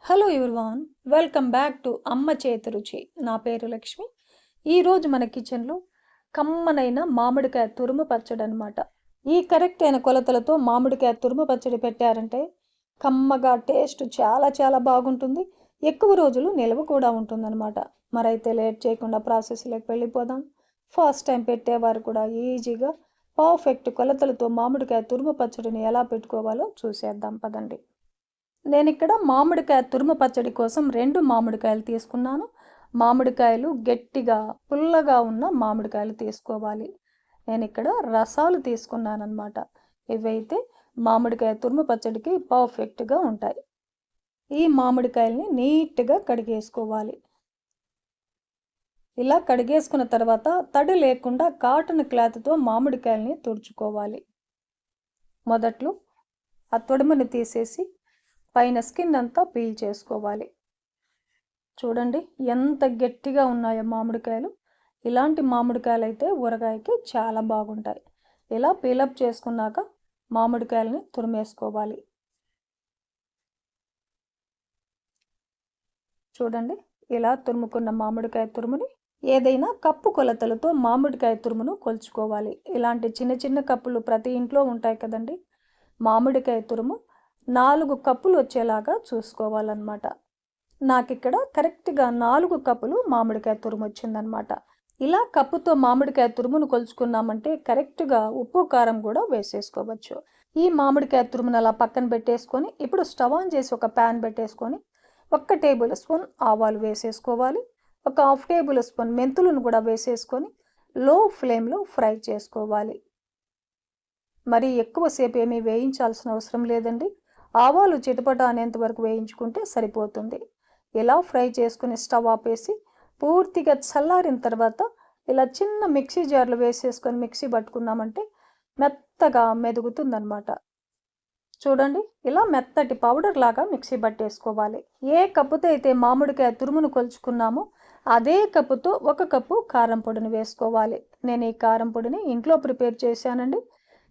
Hello everyone, welcome back to అమ్మ చేతి రుచి. నా పేరు లక్ష్మి. ఈరోజు మన కిచెన్లో కమ్మనైన మామిడికాయ తురుము పచ్చడి అనమాట. ఈ కరెక్ట్ అయిన కొలతలతో మామిడికాయ తురుము పచ్చడి పెట్టారంటే కమ్మగా టేస్ట్ చాలా చాలా బాగుంటుంది. ఎక్కువ రోజులు నిల్వ కూడా ఉంటుందన్నమాట. మరైతే లేట్ చేయకుండా ప్రాసెస్లోకి వెళ్ళిపోదాం. ఫస్ట్ టైం పెట్టేవారు కూడా ఈజీగా పర్ఫెక్ట్ కొలతలతో మామిడికాయ తురుము పచ్చడిని ఎలా పెట్టుకోవాలో చూసేద్దాం పదండి. నేను ఇక్కడ మామిడికాయ తురుము పచ్చడి కోసం 2 మామిడికాయలు తీసుకున్నాను. మామిడికాయలు గట్టిగా పుల్లగా ఉన్న మామిడికాయలు తీసుకోవాలి. నేను ఇక్కడ రసాలు తీసుకున్నానమాట. ఇవైతే మామిడికాయ తురుము పచ్చడికి పర్ఫెక్ట్గా ఉంటాయి. ఈ మామిడికాయల్ని నీట్గా కడిగేసుకోవాలి. ఇలా కడిగేసుకున్న తర్వాత తడి లేకుండా కాటన్ క్లాత్తో మామిడికాయల్ని తుడుచుకోవాలి. మొదట్లో ఆ తొడుముని తీసేసి పైన స్కిన్ అంతా పీల్ చేసుకోవాలి. చూడండి ఎంత గట్టిగా ఉన్నాయో మామిడికాయలు. ఇలాంటి మామిడికాయలు అయితే ఊరగాయకి చాలా బాగుంటాయి. ఇలా పీలప్ చేసుకున్నాక మామిడికాయలని తురిమేసుకోవాలి. చూడండి ఇలా తురుముకున్న మామిడికాయ తురుముని ఏదైనా కప్పు కొలతలతో మామిడికాయ తురుమును కొలుచుకోవాలి. ఇలాంటి చిన్న చిన్న కప్పులు ప్రతి ఇంట్లో ఉంటాయి కదండి. మామిడికాయ తురుము 4 కప్పులు వచ్చేలాగా చూసుకోవాలన్నమాట. నాకు ఇక్కడ కరెక్ట్గా 4 కప్పులు మామిడికాయ తురుము వచ్చిందనమాట. ఇలా కప్పుతో మామిడికాయ తురుమును కొలుచుకున్నామంటే కరెక్ట్గా ఉప్పు కారం కూడా వేసేసుకోవచ్చు. ఈ మామిడికాయ తురుమును అలా పక్కన పెట్టేసుకొని ఇప్పుడు స్టవ్ ఆన్ చేసి ఒక ప్యాన్ పెట్టేసుకొని 1 టేబుల్ స్పూన్ ఆవాలు వేసేసుకోవాలి. ఒక 1/2 టేబుల్ స్పూన్ మెంతులను కూడా వేసేసుకొని లో ఫ్లేమ్లో ఫ్రై చేసుకోవాలి. మరి ఎక్కువసేపు ఏమీ వేయించాల్సిన అవసరం లేదండి. ఆవాలు చిటపట అనేంత వరకు వేయించుకుంటే సరిపోతుంది. ఇలా ఫ్రై చేసుకుని స్టవ్ ఆపేసి పూర్తిగా చల్లారిన తర్వాత ఇలా చిన్న మిక్సీ జార్లు వేసేసుకొని మిక్సీ పట్టుకున్నామంటే మెత్తగా మెదుగుతుందన్నమాట. చూడండి ఇలా మెత్తటి పౌడర్ లాగా మిక్సీ పట్టేసుకోవాలి. ఏ కప్పుతో అయితే మామిడికాయ తురుమును కొలుచుకున్నామో అదే కప్పుతో 1 కప్పు కారం పొడిని వేసుకోవాలి. నేను ఈ కారం పొడిని ఇంట్లో ప్రిపేర్ చేశానండి.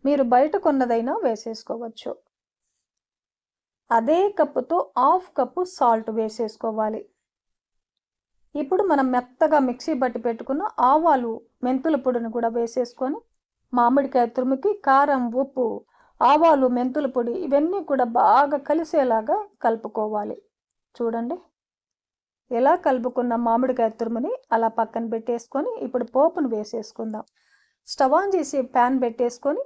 మీరు బయట కొన్నదైనా వేసేసుకోవచ్చు. అదే కప్పుతో 1/2 కప్పు సాల్ట్ వేసేసుకోవాలి. ఇప్పుడు మనం మెత్తగా మిక్సీ బట్టి పెట్టుకున్న ఆవాలు మెంతుల పొడిని కూడా వేసేసుకొని మామిడికాయ తురుముకి కారం, ఉప్పు, ఆవాలు, మెంతుల పొడి ఇవన్నీ కూడా బాగా కలిసేలాగా కలుపుకోవాలి. చూడండి ఎలా కలుపుకున్న మామిడికాయ తురుముని అలా పక్కన పెట్టేసుకొని ఇప్పుడు పోపును వేసేసుకుందాం. స్టవ్ ఆన్ చేసి ప్యాన్ పెట్టేసుకొని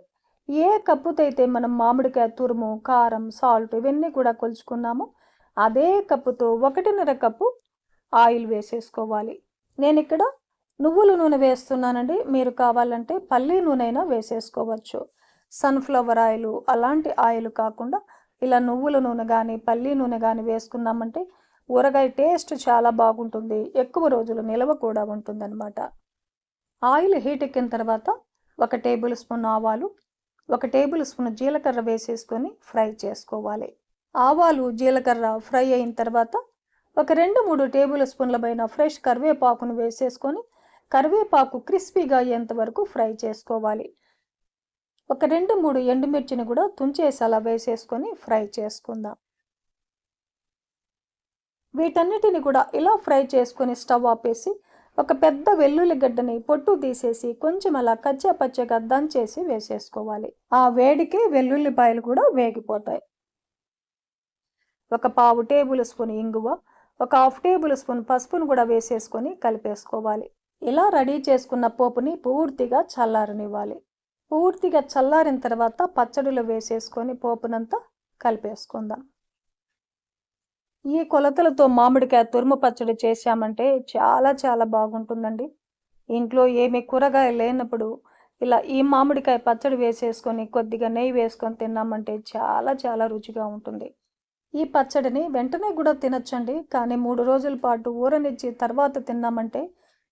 ఏ కప్పుతో అయితే మనం మామిడికాయ తురుము, కారం, సాల్ట్ ఇవన్నీ కూడా కొలుచుకున్నామో అదే కప్పుతో 1.5 కప్పు ఆయిల్ వేసేసుకోవాలి. నేను ఇక్కడ నువ్వుల నూనె వేస్తున్నానండి. మీరు కావాలంటే పల్లి నూనె అయినా వేసేసుకోవచ్చు. సన్ఫ్లవర్ ఆయిల్ అలాంటి ఆయిల్ కాకుండా ఇలా నువ్వుల నూనె కానీ పల్లి నూనె కానీ వేసుకున్నామంటే ఊరగాయ టేస్ట్ చాలా బాగుంటుంది. ఎక్కువ రోజులు నిల్వ కూడా ఉంటుందన్నమాట. ఆయిల్ హీట్ ఎక్కిన తర్వాత 1 టేబుల్ స్పూన్ ఆవాలు, 1 టేబుల్ స్పూన్ జీలకర్ర వేసేసుకొని ఫ్రై చేసుకోవాలి. ఆవాలు, జీలకర్ర ఫ్రై అయిన తర్వాత ఒక 2-3 టేబుల్ స్పూన్ల పైన ఫ్రెష్ కరివేపాకును వేసేసుకొని కరివేపాకు క్రిస్పీగా అయ్యేంత వరకు ఫ్రై చేసుకోవాలి. ఒక 2-3 ఎండుమిర్చిని కూడా తుంచేసి అలా వేసేసుకొని ఫ్రై చేసుకుందాం. వీటన్నిటిని కూడా ఇలా ఫ్రై చేసుకొని స్టవ్ ఆపేసి ఒక పెద్ద వెల్లుల్లి గడ్డని పొట్టు తీసేసి కొంచెం అలా కచ్చా పచ్చగా దంచేసి వేసేసుకోవాలి. ఆ వేడికి వెల్లుల్లిపాయలు కూడా వేగిపోతాయి. ఒక 1/2 టేబుల్ స్పూన్ ఇంగువ, ఒక 1/2 టేబుల్ స్పూన్ పసుపును కూడా వేసేసుకొని కలిపేసుకోవాలి. ఇలా రెడీ చేసుకున్న పోపుని పూర్తిగా చల్లారనివ్వాలి. పూర్తిగా చల్లారిన తర్వాత పచ్చడిలో వేసేసుకొని పోపునంతా కలిపేసుకుందాం. ఈ కొలతలతో మామిడికాయ తురుము పచ్చడి చేశామంటే చాలా చాలా బాగుంటుందండి. ఇంట్లో ఏమి కూరగాయలు లేనప్పుడు ఇలా ఈ మామిడికాయ పచ్చడి వేసేసుకొని కొద్దిగా నెయ్యి వేసుకొని తిన్నామంటే చాలా చాలా రుచిగా ఉంటుంది. ఈ పచ్చడిని వెంటనే కూడా తినచ్చండి. కానీ 3 రోజుల పాటు ఊరనిచ్చి తర్వాత తిన్నామంటే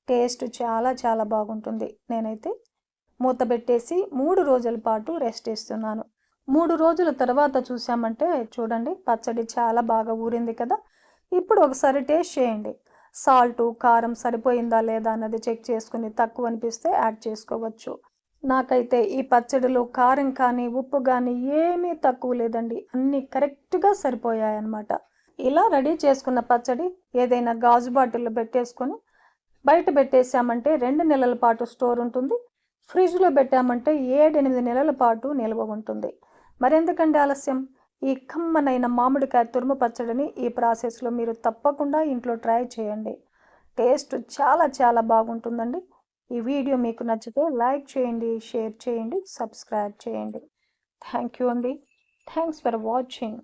టేస్ట్ చాలా చాలా బాగుంటుంది. నేనైతే మూత పెట్టేసి 3 రోజుల పాటు రెస్ట్ ఇస్తున్నాను. 3 రోజుల తర్వాత చూసామంటే చూడండి పచ్చడి చాలా బాగా ఊరింది కదా. ఇప్పుడు ఒకసారి టేస్ట్ చేయండి. సాల్ట్, కారం సరిపోయిందా లేదా అన్నది చెక్ చేసుకుని తక్కువ అనిపిస్తే యాడ్ చేసుకోవచ్చు. నాకైతే ఈ పచ్చడిలో కారం కానీ ఉప్పు కానీ ఏమీ తక్కువ లేదండి. అన్నీ కరెక్ట్గా సరిపోయాయన్నమాట. ఇలా రెడీ చేసుకున్న పచ్చడి ఏదైనా గాజు బాటిల్లో పెట్టేసుకొని బయట పెట్టేసామంటే 2 నెలల పాటు స్టోర్ ఉంటుంది. ఫ్రిడ్జ్లో పెట్టామంటే 7-8 నెలల పాటు నిల్వ ఉంటుంది. మరెందుకంటే ఆలస్యం, ఈ కమ్మనైన మామిడికాయ తురుము పచ్చడిని ఈ ప్రాసెస్లో మీరు తప్పకుండా ఇంట్లో ట్రై చేయండి. టేస్ట్ చాలా చాలా బాగుంటుందండి. ఈ వీడియో మీకు నచ్చితే లైక్ చేయండి, షేర్ చేయండి, సబ్స్క్రైబ్ చేయండి. థ్యాంక్ యూ అండి. Thanks for watching.